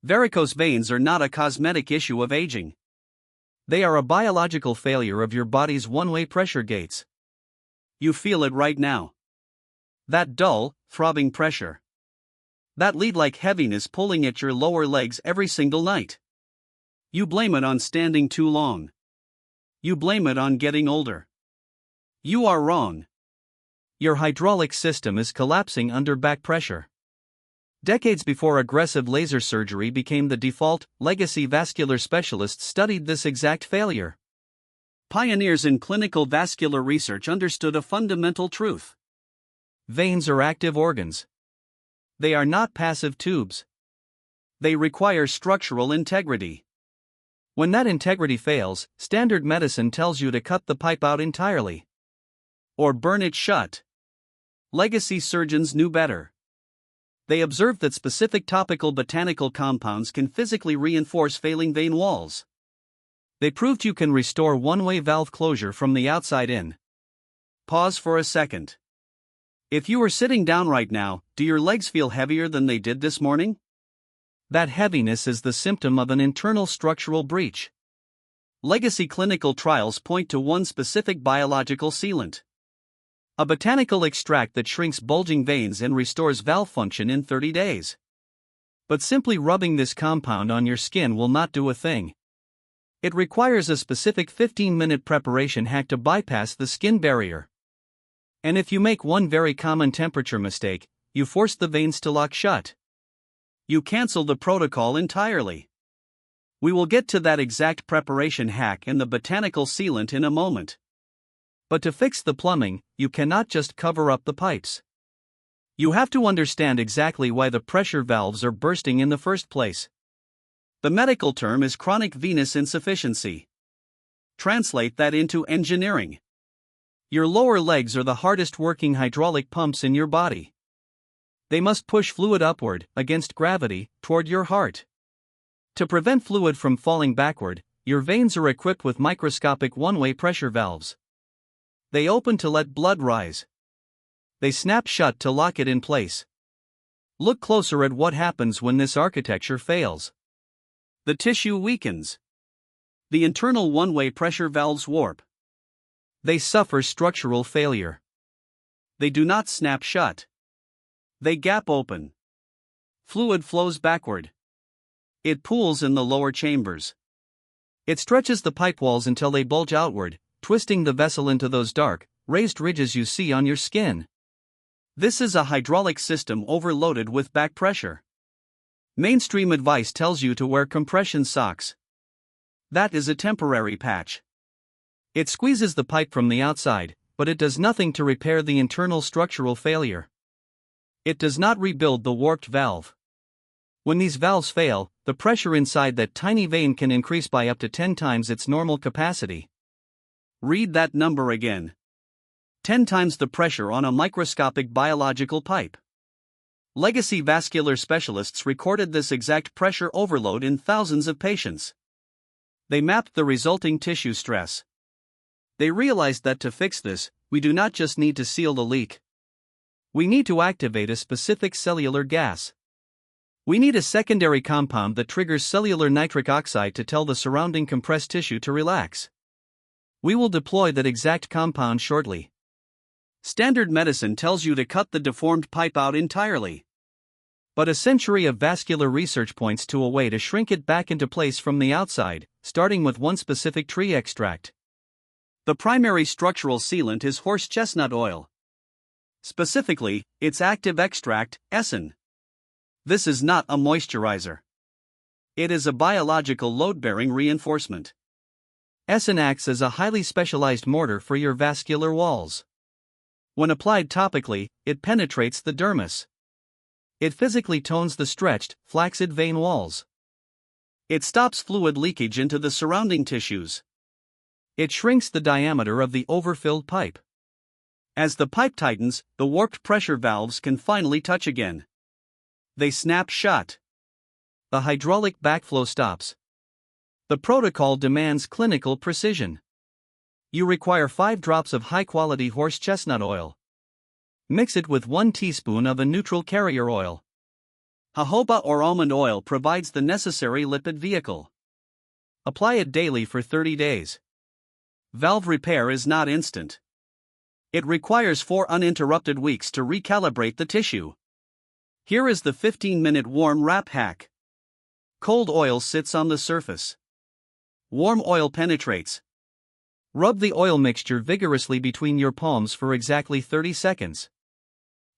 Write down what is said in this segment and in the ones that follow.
Varicose veins are not a cosmetic issue of aging. They are a biological failure of your body's one-way pressure gates. You feel it right now. That dull, throbbing pressure. That lead-like heaviness pulling at your lower legs every single night. You blame it on standing too long. You blame it on getting older. You are wrong. Your hydraulic system is collapsing under back pressure. Decades before aggressive laser surgery became the default, legacy vascular specialists studied this exact failure. Pioneers in clinical vascular research understood a fundamental truth. Veins are active organs. They are not passive tubes. They require structural integrity. When that integrity fails, standard medicine tells you to cut the pipe out entirely. Or burn it shut. Legacy surgeons knew better. They observed that specific topical botanical compounds can physically reinforce failing vein walls. They proved you can restore one-way valve closure from the outside in. Pause for a second. If you are sitting down right now, do your legs feel heavier than they did this morning? That heaviness is the symptom of an internal structural breach. Legacy clinical trials point to one specific biological sealant. A botanical extract that shrinks bulging veins and restores valve function in 30 days. But simply rubbing this compound on your skin will not do a thing. It requires a specific 15-minute preparation hack to bypass the skin barrier. And if you make one very common temperature mistake, you force the veins to lock shut. You cancel the protocol entirely. We will get to that exact preparation hack and the botanical sealant in a moment. But to fix the plumbing, you cannot just cover up the pipes. You have to understand exactly why the pressure valves are bursting in the first place. The medical term is chronic venous insufficiency. Translate that into engineering. Your lower legs are the hardest working hydraulic pumps in your body. They must push fluid upward, against gravity, toward your heart. To prevent fluid from falling backward, your veins are equipped with microscopic one-way pressure valves. They open to let blood rise. They snap shut to lock it in place. Look closer at what happens when this architecture fails. The tissue weakens. The internal one-way pressure valves warp. They suffer structural failure. They do not snap shut. They gap open. Fluid flows backward. It pools in the lower chambers. It stretches the pipe walls until they bulge outward, twisting the vessel into those dark, raised ridges you see on your skin. This is a hydraulic system overloaded with back pressure. Mainstream advice tells you to wear compression socks. That is a temporary patch. It squeezes the pipe from the outside, but it does nothing to repair the internal structural failure. It does not rebuild the warped valve. When these valves fail, the pressure inside that tiny vein can increase by up to 10 times its normal capacity. Read that number again. 10 times the pressure on a microscopic biological pipe. Legacy vascular specialists recorded this exact pressure overload in thousands of patients. They mapped the resulting tissue stress. They realized that to fix this, we do not just need to seal the leak. We need to activate a specific cellular gas. We need a secondary compound that triggers cellular nitric oxide to tell the surrounding compressed tissue to relax. We will deploy that exact compound shortly. Standard medicine tells you to cut the deformed pipe out entirely. But a century of vascular research points to a way to shrink it back into place from the outside, starting with one specific tree extract. The primary structural sealant is horse chestnut oil. Specifically, its active extract, Aescin. This is not a moisturizer. It is a biological load-bearing reinforcement. Aescin acts as a highly specialized mortar for your vascular walls. When applied topically, it penetrates the dermis. It physically tones the stretched, flaccid vein walls. It stops fluid leakage into the surrounding tissues. It shrinks the diameter of the overfilled pipe. As the pipe tightens, the warped pressure valves can finally touch again. They snap shut. The hydraulic backflow stops. The protocol demands clinical precision. You require 5 drops of high-quality horse chestnut oil. Mix it with 1 teaspoon of a neutral carrier oil. Jojoba or almond oil provides the necessary lipid vehicle. Apply it daily for 30 days. Valve repair is not instant. It requires 4 uninterrupted weeks to recalibrate the tissue. Here is the 15-minute warm wrap hack. Cold oil sits on the surface. Warm oil penetrates. Rub the oil mixture vigorously between your palms for exactly 30 seconds.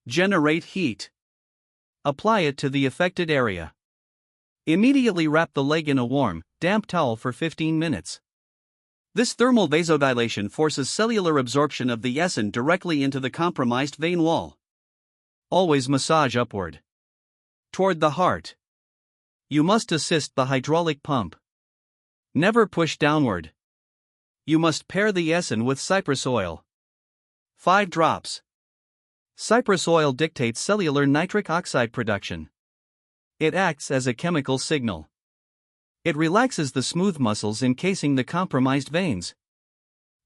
Generate heat. Apply it to the affected area. Immediately wrap the leg in a warm, damp towel for 15 minutes. This thermal vasodilation forces cellular absorption of the Aescin directly into the compromised vein wall. Always massage upward. Toward the heart. You must assist the hydraulic pump. Never push downward. You must pair the Aescin with Cypress oil. 5 drops. Cypress oil dictates cellular nitric oxide production. It acts as a chemical signal. It relaxes the smooth muscles encasing the compromised veins.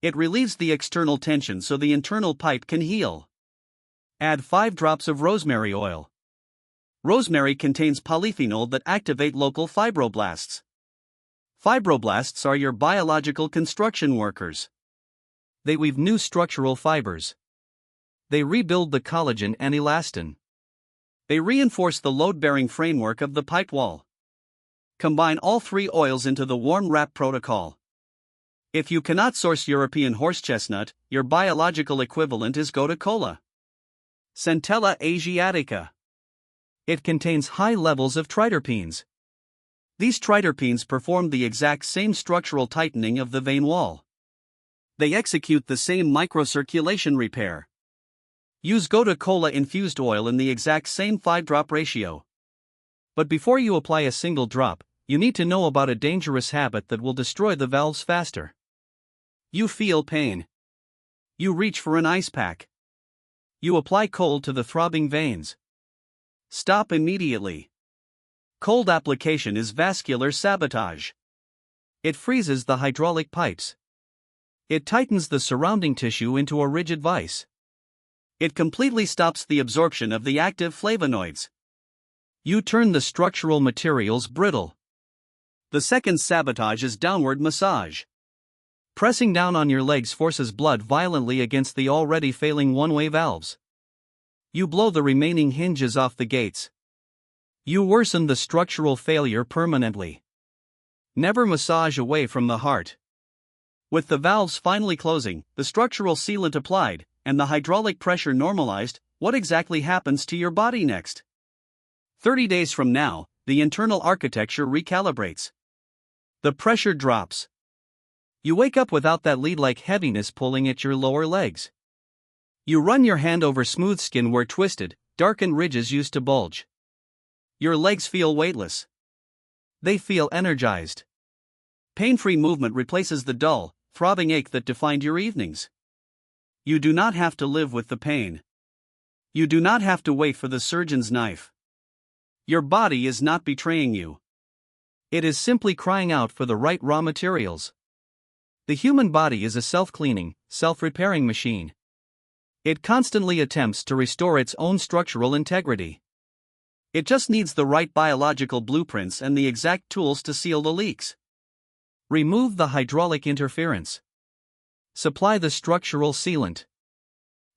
It relieves the external tension so the internal pipe can heal. Add 5 drops of rosemary oil. Rosemary contains polyphenol that activate local fibroblasts. Fibroblasts are your biological construction workers. They weave new structural fibers. They rebuild the collagen and elastin. They reinforce the load-bearing framework of the pipe wall. Combine all 3 oils into the warm wrap protocol. If you cannot source European horse chestnut, your biological equivalent is Gotu Kola. Centella asiatica. It contains high levels of triterpenes. These triterpenes perform the exact same structural tightening of the vein wall. They execute the same microcirculation repair. Use Gotu Kola infused oil in the exact same 5-drop ratio. But before you apply a single drop, you need to know about a dangerous habit that will destroy the valves faster. You feel pain. You reach for an ice pack. You apply cold to the throbbing veins. Stop immediately. Cold application is vascular sabotage. It freezes the hydraulic pipes. It tightens the surrounding tissue into a rigid vise. It completely stops the absorption of the active flavonoids. You turn the structural materials brittle. The second sabotage is downward massage. Pressing down on your legs forces blood violently against the already failing one-way valves. You blow the remaining hinges off the gates. You worsen the structural failure permanently. Never massage away from the heart. With the valves finally closing, the structural sealant applied, and the hydraulic pressure normalized, what exactly happens to your body next? 30 days from now, the internal architecture recalibrates. The pressure drops. You wake up without that lead-like heaviness pulling at your lower legs. You run your hand over smooth skin where twisted, darkened ridges used to bulge. Your legs feel weightless. They feel energized. Pain-free movement replaces the dull, throbbing ache that defined your evenings. You do not have to live with the pain. You do not have to wait for the surgeon's knife. Your body is not betraying you. It is simply crying out for the right raw materials. The human body is a self-cleaning, self-repairing machine. It constantly attempts to restore its own structural integrity. It just needs the right biological blueprints and the exact tools to seal the leaks. Remove the hydraulic interference. Supply the structural sealant.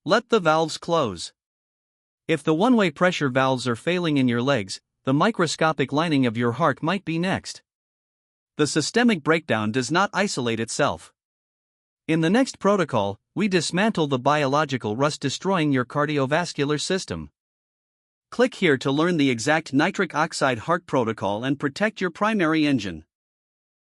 Let the valves close. If the one-way pressure valves are failing in your legs, the microscopic lining of your heart might be next. The systemic breakdown does not isolate itself. In the next protocol, we dismantle the biological rust destroying your cardiovascular system. Click here to learn the exact nitric oxide heart protocol and protect your primary engine.